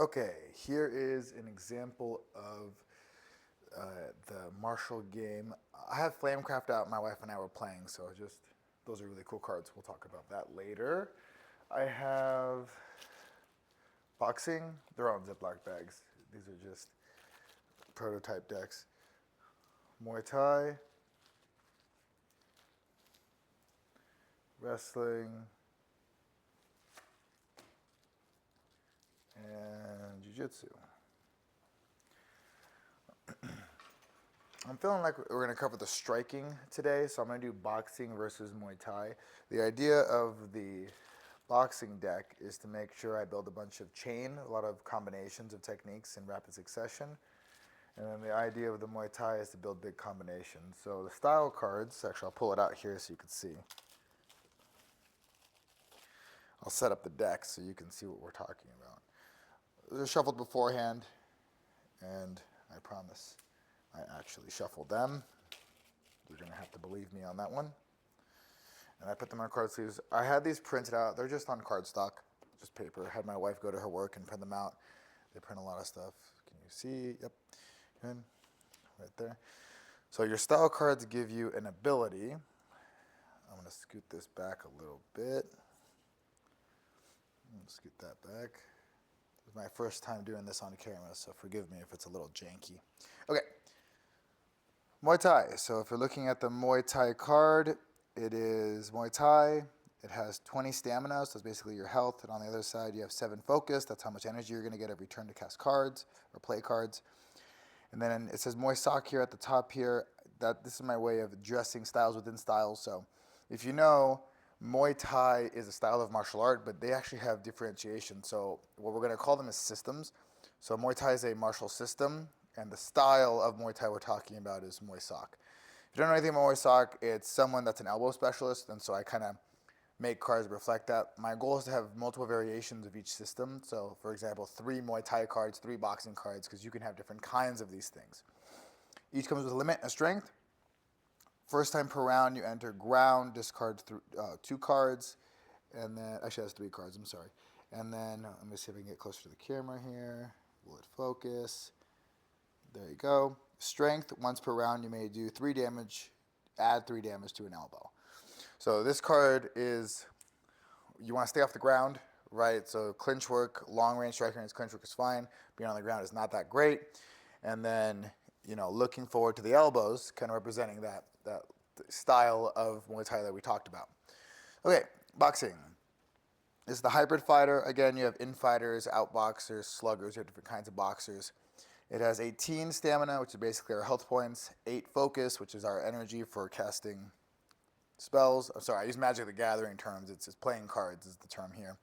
Okay, here is an example of the martial game. I have Flamecraft out. My wife and I were playing, so just those are really cool cards. We'll talk about that later. I have boxing. They're all in Ziploc bags. These are just prototype decks. Muay Thai, wrestling, and Jiu-Jitsu. I'm feeling like we're going to cover the striking today, so I'm going to do boxing versus Muay Thai. The idea of the boxing deck is to make sure I build a bunch of chain, a lot of combinations of techniques in rapid succession. And then the idea of the Muay Thai is to build big combinations. So the style cards, actually I'll pull it out here so you can see. I'll set up the deck so you can see what we're talking about. They're shuffled beforehand, and I promise I actually shuffled them. You're going to have to believe me on that one. And I put them on card sleeves. I had these printed out. They're just on cardstock, just paper. I had my wife go to her work and print them out. They print a lot of stuff. Can you see? Yep. Good. Right there. So your style cards give you an ability. I'm going to scoot this back a little bit. Scoot that back. It's my first time doing this on camera, so forgive me if it's a little janky. Okay. Muay Thai. So if you're looking at the Muay Thai card, it is Muay Thai. It has 20 stamina, so it's basically your health. And on the other side, you have 7 focus. That's how much energy you're going to get every turn to cast cards or play cards. And then it says Muay Sok here at the top here. This is my way of addressing styles within styles. So if you know, Muay Thai is a style of martial art, but they actually have differentiation. So what we're going to call them is systems. So Muay Thai is a martial system, and the style of Muay Thai we're talking about is Muay Sok. If you don't know anything about Muay Sok, it's someone that's an elbow specialist, and so I kind of make cards reflect that. My goal is to have multiple variations of each system. So, for example, 3 Muay Thai cards, 3 boxing cards, because you can have different kinds of these things. Each comes with a limit and a strength. First time per round, you enter ground, discard 2 cards, and then actually has 3 cards. I'm sorry. And then let me see if I can get closer to the camera here. Will it focus? There you go. Strength, once per round, you may do 3 damage, add 3 damage to an elbow. So this card is, you want to stay off the ground, right? So clinch work, long range striker and clinch work is fine. Being on the ground is not that great. And then, looking forward to the elbows, kind of representing that style of Muay Thai that we talked about. Okay, boxing. This is the hybrid fighter. Again, you have in-fighters, out-boxers, sluggers. You have different kinds of boxers. It has 18 stamina, which is basically our health points, 8 focus, which is our energy for casting spells. I'm sorry, I use Magic the Gathering terms. It's playing cards is the term here.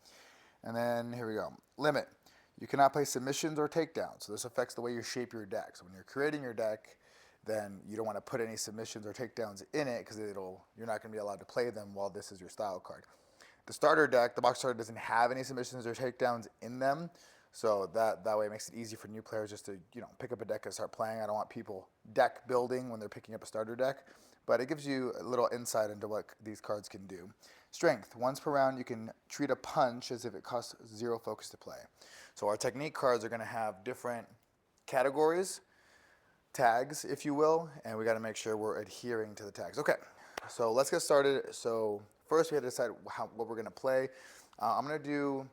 And then here we go. Limit. You cannot play submissions or takedowns. So this affects the way you shape your deck. So when you're creating your deck, then you don't want to put any submissions or takedowns in it because you're not going to be allowed to play them while this is your style card. The starter deck, the box starter doesn't have any submissions or takedowns in them. So that way it makes it easy for new players just to pick up a deck and start playing. I don't want people deck building when they're picking up a starter deck, but it gives you a little insight into what these cards can do. Strength. Once per round, you can treat a punch as if it costs 0 focus to play. So our technique cards are going to have different categories, tags, if you will, and we got to make sure we're adhering to the tags. Okay, so let's get started. So first we had to decide what we're going to play. I'm going to do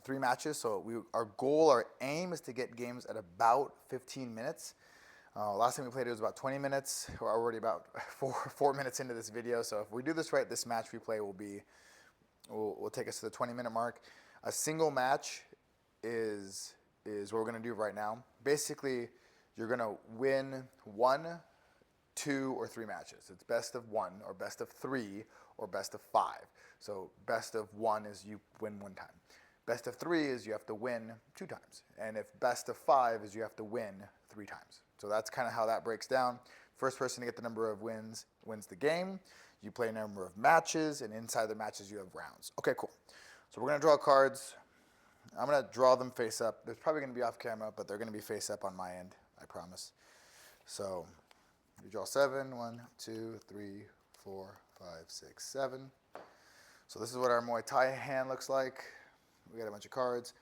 3 matches. So our goal, our aim is to get games at about 15 minutes. Last time we played it was about 20 minutes. We're already about 4 minutes into this video. So if we do this right, this match we play will take us to the 20-minute mark. A single match is what we're going to do right now. Basically, you're going to win 1, 2, or 3 matches. It's best of 1 or best of 3 or best of 5. So best of 1 is you win 1 time. Best of 3 is you have to win 2 times. And if best of 5 is you have to win 3 times. So that's kind of how that breaks down. First person to get the number of wins wins the game. You play a number of matches, and inside the matches you have rounds. Okay, cool. So we're going to draw cards. I'm going to draw them face up. They're probably going to be off camera, but they're going to be face up on my end, I promise. So you draw 7. 1, 2, 3, 4, 5, 6, 7. So this is what our Muay Thai hand looks like. We got a bunch of cards.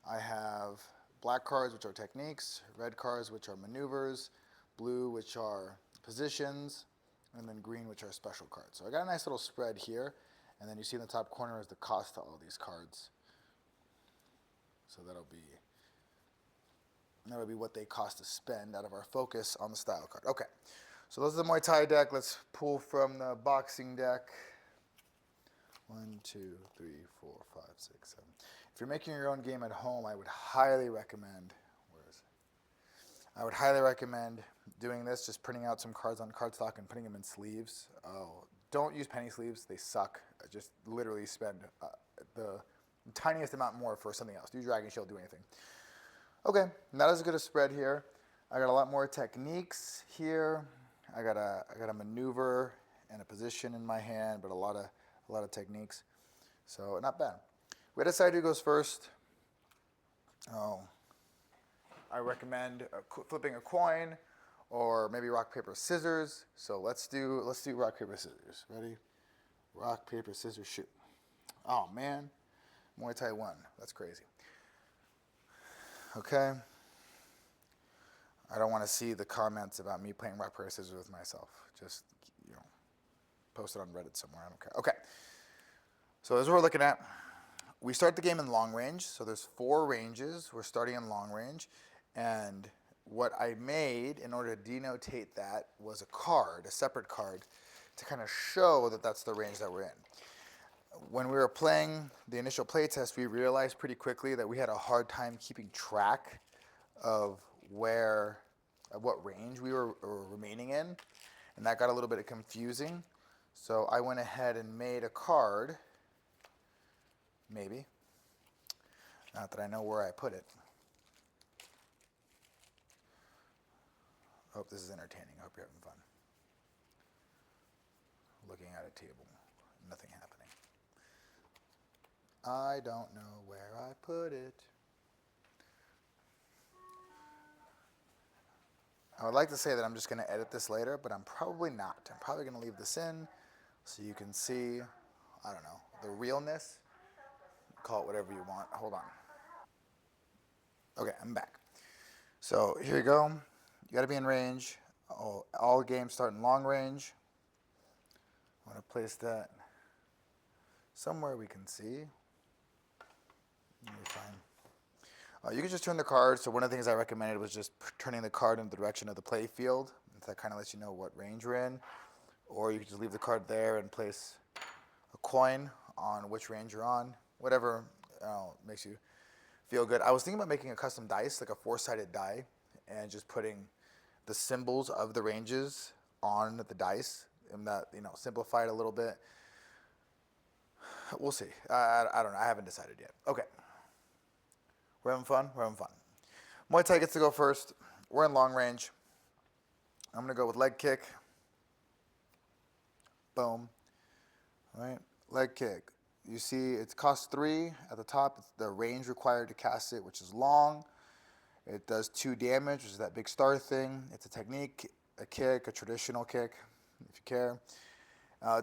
I have black cards, which are techniques, red cards, which are maneuvers, blue, which are positions, and then green, which are special cards. So I got a nice little spread here, and then you see in the top corner is the cost to all these cards. So that'll be what they cost to spend out of our focus on the style card. Okay, so those are the Muay Thai deck. Let's pull from the boxing deck. 1, 2, 3, 4, 5, 6, 7. If you're making your own game at home, I would highly recommend. I would highly recommend doing this. Just printing out some cards on cardstock and putting them in sleeves. Oh, don't use penny sleeves; they suck. Just literally spend the tiniest amount more for something else. Do Dragon Shield, do anything. Okay, not as good a spread here. I got a lot more techniques here. I got a maneuver and a position in my hand, but a lot of techniques. So not bad. We decide who goes first. Oh, I recommend flipping a coin, or maybe rock paper scissors. So let's do rock paper scissors. Ready? Rock paper scissors shoot. Oh man, Muay Thai won. That's crazy. Okay. I don't want to see the comments about me playing rock paper scissors with myself. Just post it on Reddit somewhere. I don't care. Okay. So this is what we're looking at. We start the game in long range. So there's 4 ranges. We're starting in long range. And what I made in order to denotate that was a card, a separate card, to kind of show that that's the range that we're in. When we were playing the initial play test, we realized pretty quickly that we had a hard time keeping track of what range we were remaining in. And that got a little bit confusing. So I went ahead and made a card. Maybe. Not that I know where I put it. I hope this is entertaining. I hope you're having fun. Looking at a table. Nothing happening. I don't know where I put it. I would like to say that I'm just going to edit this later, but I'm probably not. I'm probably going to leave this in so you can see, I don't know, the realness. Call it whatever you want. Hold on. Okay, I'm back. So here you go. You got to be in range. All games start in long range. I'm going to place that somewhere we can see. You'll be fine. You can just turn the card. So one of the things I recommended was just turning the card in the direction of the play field. That kind of lets you know what range we're in. Or you can just leave the card there and place a coin on which range you're on. Whatever makes you feel good. I was thinking about making a custom dice, like a 4-sided die, and just putting the symbols of the ranges on the dice, and that simplify it a little bit. We'll see. I don't know. I haven't decided yet. Okay. We're having fun. We're having fun. Muay Thai gets to go first. We're in long range. I'm going to go with leg kick. Boom. All right. Leg kick. You see it costs 3 at the top. It's the range required to cast it, which is long. It does 2 damage, which is that big star thing. It's a technique, a kick, a traditional kick, if you care.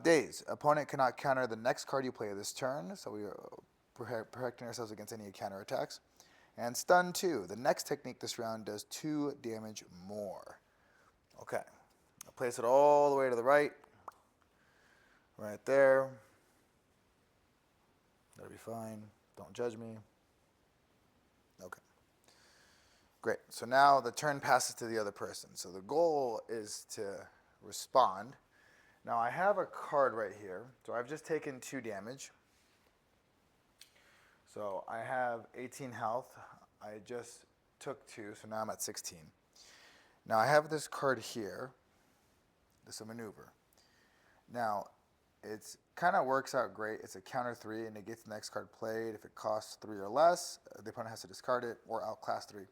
Daze. Opponent cannot counter the next card you play this turn, so we are protecting ourselves against any counter attacks. And stun 2. The next technique this round does 2 damage more. Okay. I'll place it all the way to the right. Right there. That'll be fine. Don't judge me. Okay. Great. So now the turn passes to the other person. So the goal is to respond. Now I have a card right here. So I've just taken 2 damage. So I have 18 health. I just took 2, so now I'm at 16. Now I have this card here. This is a maneuver. Now, it kind of works out great. It's a counter 3, and it gets the next card played. If it costs 3 or less, the opponent has to discard it or outclass 3.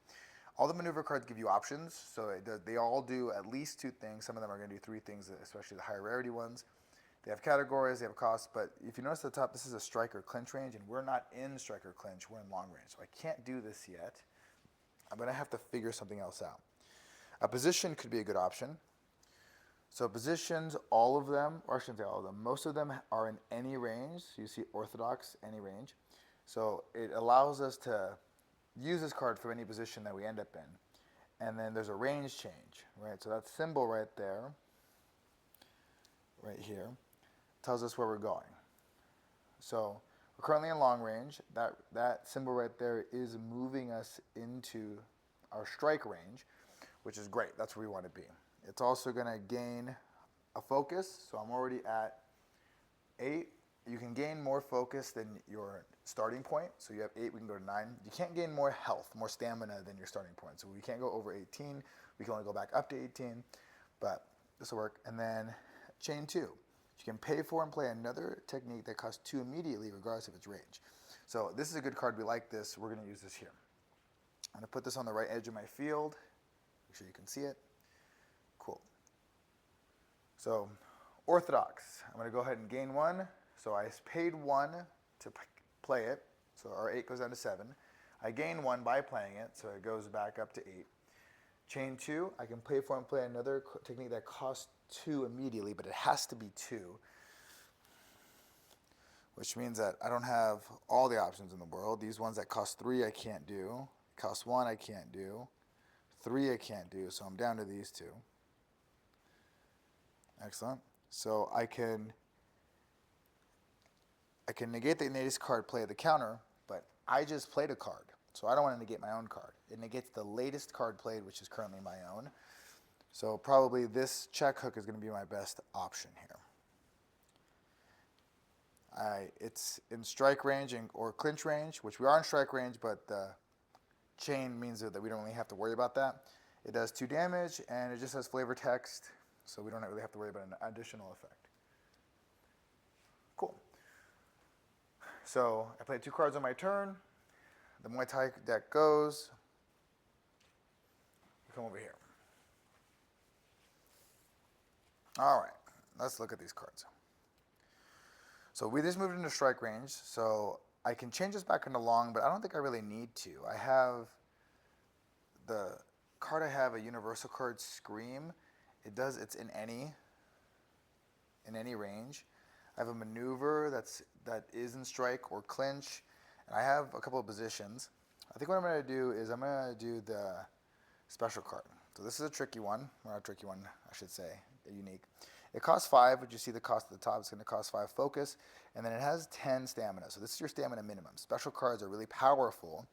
All the maneuver cards give you options, so they all do at least 2 things. Some of them are going to do 3 things, especially the higher rarity ones. They have categories, they have costs, but if you notice at the top, this is a striker clinch range, and we're not in striker clinch, we're in long range. So I can't do this yet. I'm going to have to figure something else out. A position could be a good option. So positions, all of them, or I shouldn't say all of them, most of them are in any range. So you see orthodox, any range. So it allows us to use this card for any position that we end up in. And then there's a range change, right? So that symbol right there, right here, tells us where we're going. So we're currently in long range. That symbol right there is moving us into our strike range, which is great. That's where we want to be. It's also going to gain a focus. So I'm already at 8. You can gain more focus than your starting point. So you have 8, we can go to 9. You can't gain more health, more stamina than your starting point. So we can't go over 18. We can only go back up to 18, but this will work. And then chain 2. You can pay for and play another technique that costs 2 immediately, regardless of its range. So this is a good card. We like this. We're going to use this here. I'm going to put this on the right edge of my field. Make sure you can see it. Cool. So orthodox. I'm going to go ahead and gain 1. So I paid 1 to play it. So our 8 goes down to 7. I gain 1 by playing it, so it goes back up to 8. Chain 2, I can pay for and play another technique that costs 2 immediately, but it has to be 2, which means that I don't have all the options in the world. These ones that cost 3 I can't do. Cost 1 I can't do. 3 I can't do, so I'm down to these 2. Excellent. So I can negate the latest card play at the counter, but I just played a card, so I don't want to negate my own card. It negates the latest card played, which is currently my own. So probably this check hook is going to be my best option here. It's in strike range or clinch range, which we are in strike range, but the chain means that we don't really have to worry about that. It does 2 damage, and it just has flavor text, so we don't really have to worry about an additional effect. Cool. So I played 2 cards on my turn. The Muay Thai deck goes. Come over here. All right, let's look at these cards. So we just moved into strike range, so I can change this back into long, but I don't think I really need to. I have the card I have, a universal card, Scream. It's in any range. I have a maneuver that is in strike or clinch, and I have a couple of positions. I think what I'm going to do is I'm going to do the special card. So this is a tricky one, or a tricky one, I should say, unique. It costs 5, but you see the cost at the top. It's going to cost 5 focus, and then it has 10 stamina. So this is your stamina minimum. Special cards are really powerful,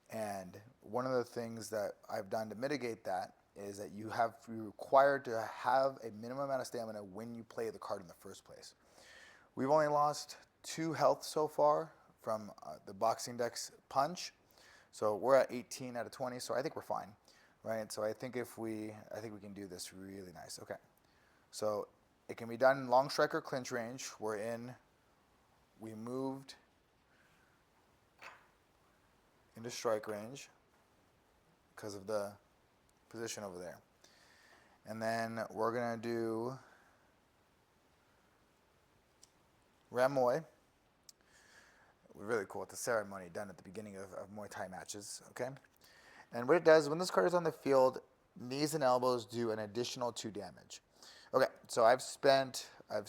and one of the things that I've done to mitigate that is that you're required to have a minimum amount of stamina when you play the card in the first place. We've only lost 2 health so far from the boxing deck's punch, so we're at 18 out of 20. So I think we're fine, right? So I think we can do this really nice. Okay, so it can be done in long strike or clinch range. We moved into strike range because of the position over there, and then we're gonna do Ramoy. Really cool. It's a ceremony done at the beginning of Muay Thai matches, okay? And what it does, when this card is on the field, knees and elbows do an additional 2 damage. Okay, so I've spent a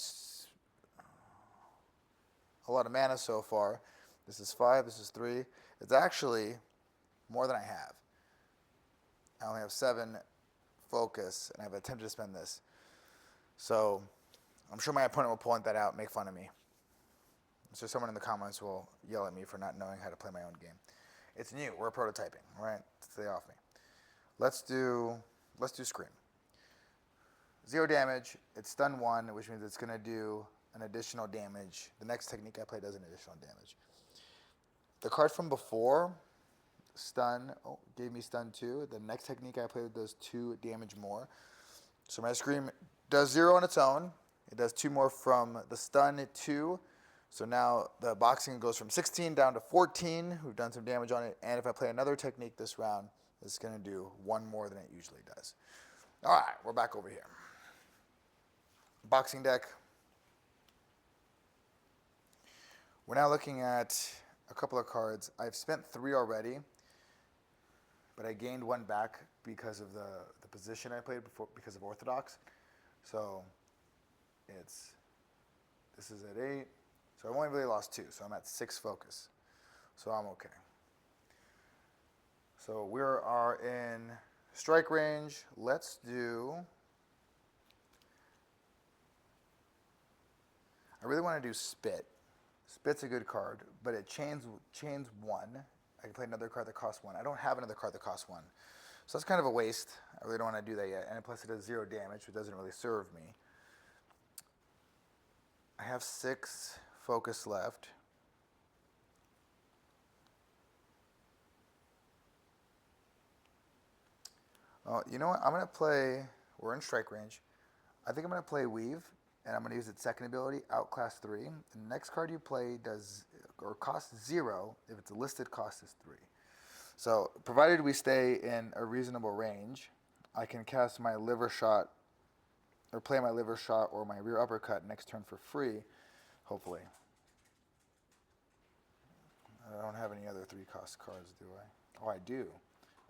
lot of mana so far. This is 5, this is 3. It's actually more than I have. I only have 7 focus, and I've attempted to spend this. So I'm sure my opponent will point that out and make fun of me. So someone in the comments will yell at me for not knowing how to play my own game. It's new. We're prototyping, right? Stay off me. Let's do Scream. 0 damage. It's stun 1, which means it's going to do an additional damage. The next technique I play does an additional damage. The card from before, stun, gave me stun 2. The next technique I played does 2 damage more. So my Scream does 0 on its own. It does 2 more from the stun 2. So now the boxing goes from 16 down to 14. We've done some damage on it. And if I play another technique this round, it's going to do 1 more than it usually does. All right, we're back over here. Boxing deck. We're now looking at a couple of cards. I've spent 3 already, but I gained 1 back because of the position I played before, because of orthodox. So this is at 8. So I've only really lost 2, so I'm at 6 focus. So I'm okay. So we are in strike range. Let's do. I really want to do Spit. Spit's a good card, but it chains one. I can play another card that costs one. I don't have another card that costs one. So that's kind of a waste. I really don't want to do that yet. And plus it does 0 damage, which doesn't really serve me. I have 6 focus left. Oh, you know what? I'm going to play, we're in strike range. I think I'm going to play Weave, and I'm going to use its second ability, Outclass 3. The next card you play does, or costs 0. If it's a listed cost is 3. So, provided we stay in a reasonable range, I can cast my Liver Shot, or play my Liver Shot or my Rear Uppercut next turn for free, hopefully. I don't have any other 3-cost cards, do I? Oh, I do.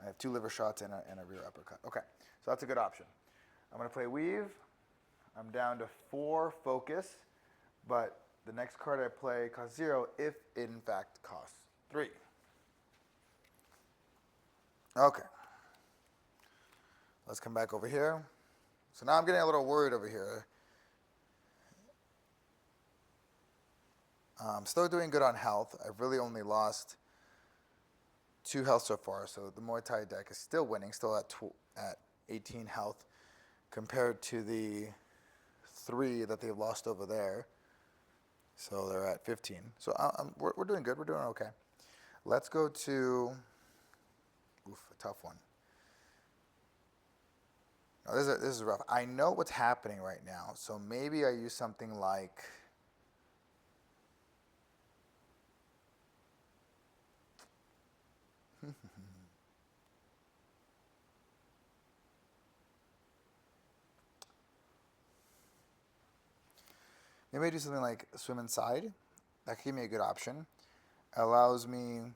I have 2 Liver Shots and a Rear Uppercut. Okay, so that's a good option. I'm going to play Weave. I'm down to 4 focus, but the next card I play costs 0 if it in fact costs 3. Okay. Let's come back over here. So now I'm getting a little worried over here. I'm still doing good on health. I've really only lost 2 health so far, so the Muay Thai deck is still winning, still at 18 health compared to the 3 that they've lost over there. So they're at 15. So we're doing good. We're doing okay. Let's go to, a tough one. Now, this is rough. I know what's happening right now, so maybe I use something like, maybe I do something like Swim Inside. That could give me a good option. It allows me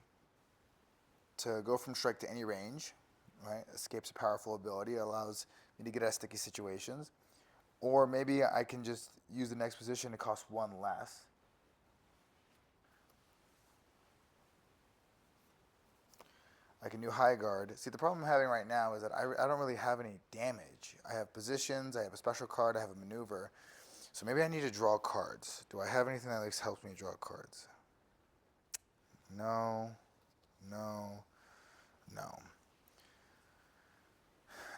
to go from strike to any range, right? Escape's a powerful ability. It allows me to get out of sticky situations. Or maybe I can just use the next position to cost 1 less. I can do High Guard. See, the problem I'm having right now is that I don't really have any damage. I have positions, I have a special card, I have a maneuver. So maybe I need to draw cards. Do I have anything that helps me draw cards? No, no, no.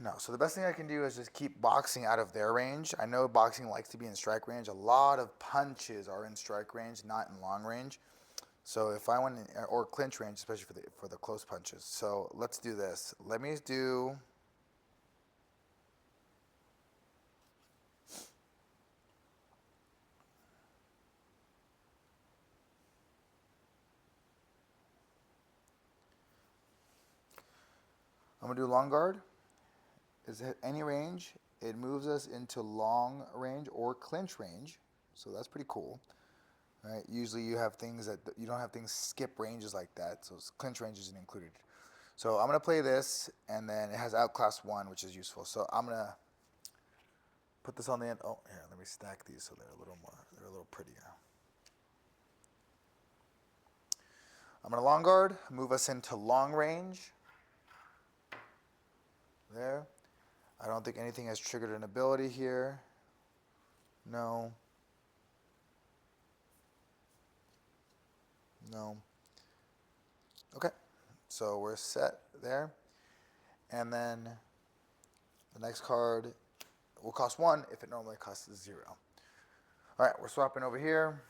No, so the best thing I can do is just keep boxing out of their range. I know boxing likes to be in strike range. A lot of punches are in strike range, not in long range. So if I want, or clinch range, especially for the close punches. So let's do this. Let me do. I'm gonna do long guard. Is it any range? It moves us into long range or clinch range. So that's pretty cool. Right? Usually you have things that you don't have things skip ranges like that. So clinch range isn't included. So I'm gonna play this, and then it has Outclass 1, which is useful. So I'm gonna put this on the end. Oh, here, let me stack these so they're a little prettier. I'm gonna long guard, move us into long range. There. I don't think anything has triggered an ability here. No. No. Okay. So we're set there. And then the next card will cost 1 if it normally costs 0. All right, we're swapping over here.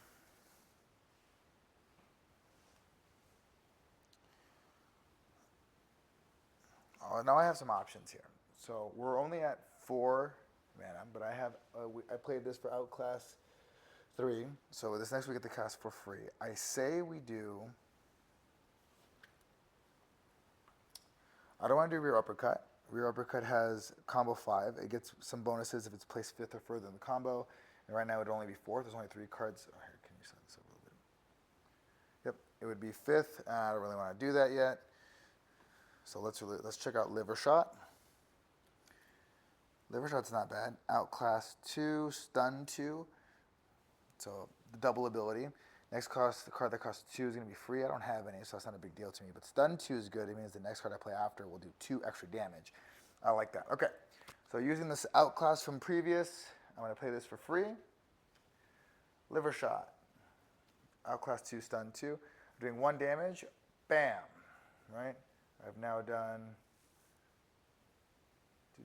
Oh, now I have some options here. So we're only at 4 mana, but I played this for Outclass 3. So this next we get the cast for free. I say we do. I don't want to do Rear Uppercut. Rear Uppercut has combo 5. It gets some bonuses if it's placed 5th or further in the combo. And right now it would only be 4th. There's only 3 cards. Oh, here, can you set this up a little bit? Yep, it would be 5th. I don't really want to do that yet. So let's check out Liver Shot. Liver Shot's not bad. Outclass 2, Stun 2. So the double ability. Next the card that costs 2 is going to be free. I don't have any, so that's not a big deal to me. But stun 2 is good. It means the next card I play after will do 2 extra damage. I like that. Okay, so using this outclass from previous, I'm going to play this for free. Liver Shot. Outclass 2, stun 2. I'm doing 1 damage. Bam. Right? I've now done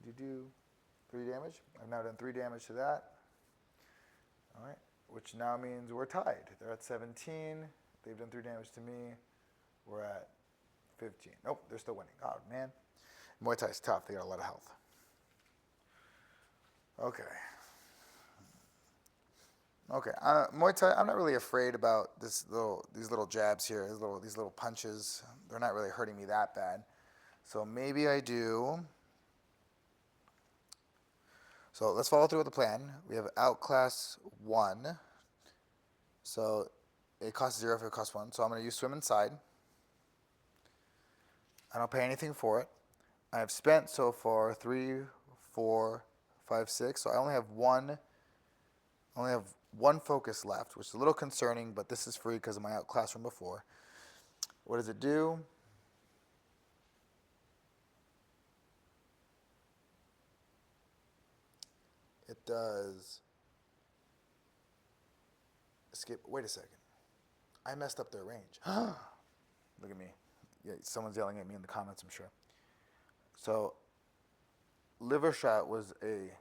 3 damage. I've now done 3 damage to that. All right, which now means we're tied. They're at 17. They've done 3 damage to me. We're at 15. Nope, they're still winning. Oh, man. Muay Thai's tough. They got a lot of health. Okay. Okay, Muay Thai, I'm not really afraid about these little jabs here, these little punches. They're not really hurting me that bad. So maybe I do. So let's follow through with the plan. We have outclass 1. So it costs 0 if it costs 1. So I'm going to use swim inside. I don't pay anything for it. I've spent so far 3, 4, 5, 6. So I only have one focus left, which is a little concerning, but this is free because of my outclass from before. What does it do? It does escape. Wait a second. I messed up their range. Look at me. Yeah, someone's yelling at me in the comments, I'm sure. So, Liver Shot was a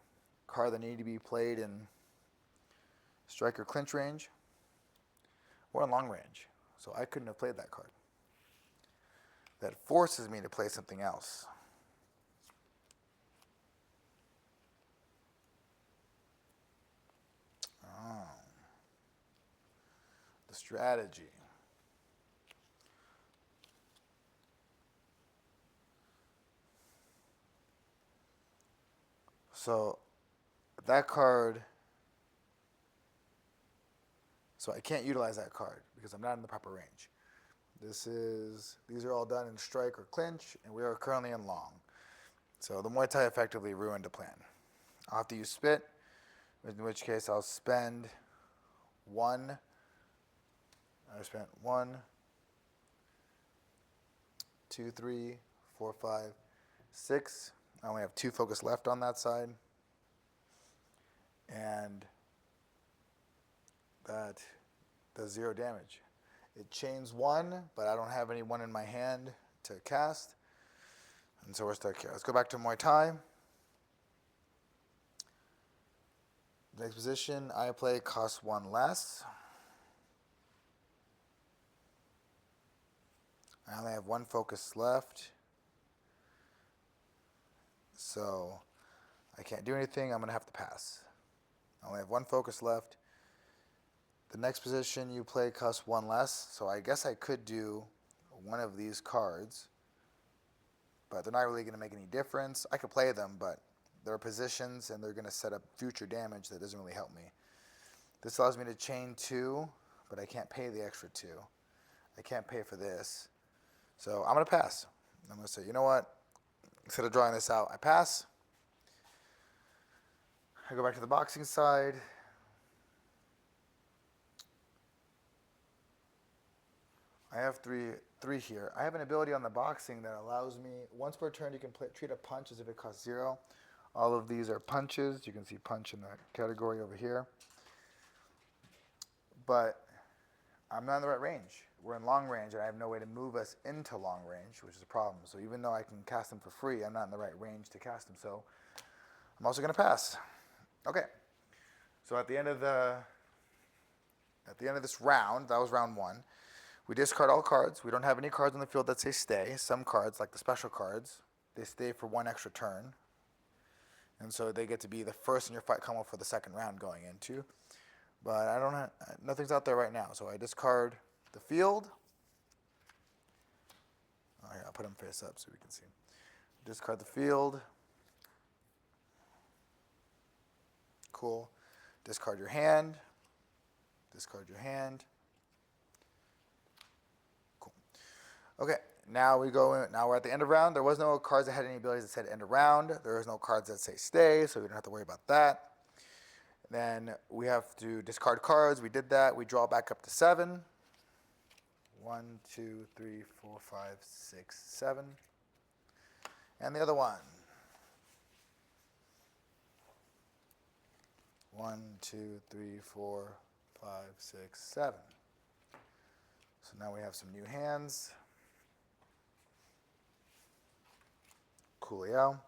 card that needed to be played in strike or clinch range or in long range. So I couldn't have played that card. That forces me to play something else. Oh. The strategy. So that card, so I can't utilize that card because I'm not in the proper range. These are all done in strike or clinch, and we are currently in long. So the Muay Thai effectively ruined the plan. I'll have to use spit, in which case I'll spend 1. I spent 1, 2, 3, 4, 5, 6. I only have 2 focus left on that side. And that does 0 damage. It chains 1, but I don't have any 1 in my hand to cast. And so we're stuck here. Let's go back to Muay Thai. The next position I play costs 1 less. I only have 1 focus left. So I can't do anything. I'm going to have to pass. I only have 1 focus left. The next position you play costs 1 less. So I guess I could do one of these cards. But they're not really going to make any difference. I could play them, but they're positions and they're going to set up future damage that doesn't really help me. This allows me to chain 2, but I can't pay the extra 2. I can't pay for this. So I'm going to pass. I'm going to say, you know what? Instead of drawing this out, I pass. I go back to the boxing side. I have three here. I have an ability on the boxing that allows me, once per turn, you can treat a punch as if it costs 0. All of these are punches. You can see punch in the category over here. But I'm not in the right range. We're in long range, and I have no way to move us into long range, which is a problem. So even though I can cast them for free, I'm not in the right range to cast them. So I'm also going to pass. Okay. So at the end of this round, that was round 1. We discard all cards. We don't have any cards on the field that say stay. Some cards, like the special cards, they stay for 1 extra turn. And so they get to be the first in your fight come up for the second round going into. But I don't have, nothing's out there right now. So I discard the field. Oh, yeah, I'll put them face up so we can see. Discard the field. Cool. Discard your hand. Discard your hand. Cool. Okay, now we go in. Now we're at the end of round. There was no cards that had any abilities that said end of round. There was no cards that say stay, so we don't have to worry about that. Then we have to discard cards. We did that. We draw back up to 7. 1, 2, 3, 4, 5, 6, 7. And the other one. 1, 2, 3, 4, 5, 6, 7. So now we have some new hands. Coolio.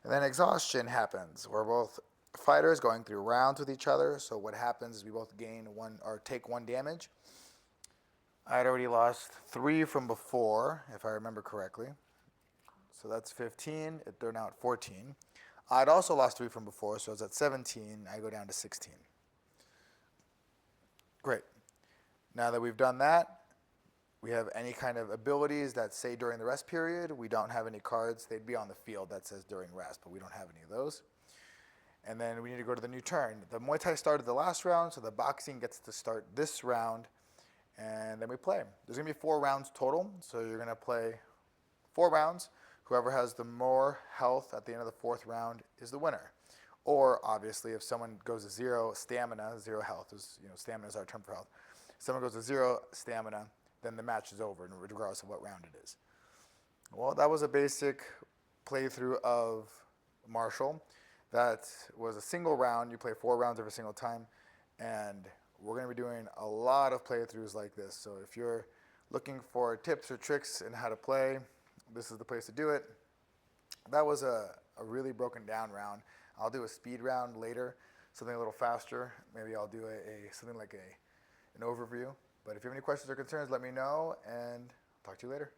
And then exhaustion happens. We're both fighters going through rounds with each other. So what happens is we both gain 1 or take 1 damage. I had already lost 3 from before, if I remember correctly. So that's 15. They're now at 14. I'd also lost 3 from before, so I was at 17. I go down to 16. Great. Now that we've done that, we have any kind of abilities that say during the rest period. We don't have any cards. They'd be on the field that says during rest, but we don't have any of those. And then we need to go to the new turn. The Muay Thai started the last round, so the boxing gets to start this round, and then we play. There's going to be 4 rounds total, so you're going to play 4 rounds. Whoever has the more health at the end of the 4th round is the winner. Or obviously, if someone goes to 0 stamina, 0 health is, stamina is our term for health. If someone goes to 0 stamina, then the match is over, regardless of what round it is. Well, that was a basic playthrough of Martial. That was a single round. You play 4 rounds every single time, and we're going to be doing a lot of playthroughs like this. So if you're looking for tips or tricks in how to play, this is the place to do it. That was a really broken down round. I'll do a speed round later, something a little faster. Maybe I'll do something like an overview. But if you have any questions or concerns, let me know, and I'll talk to you later.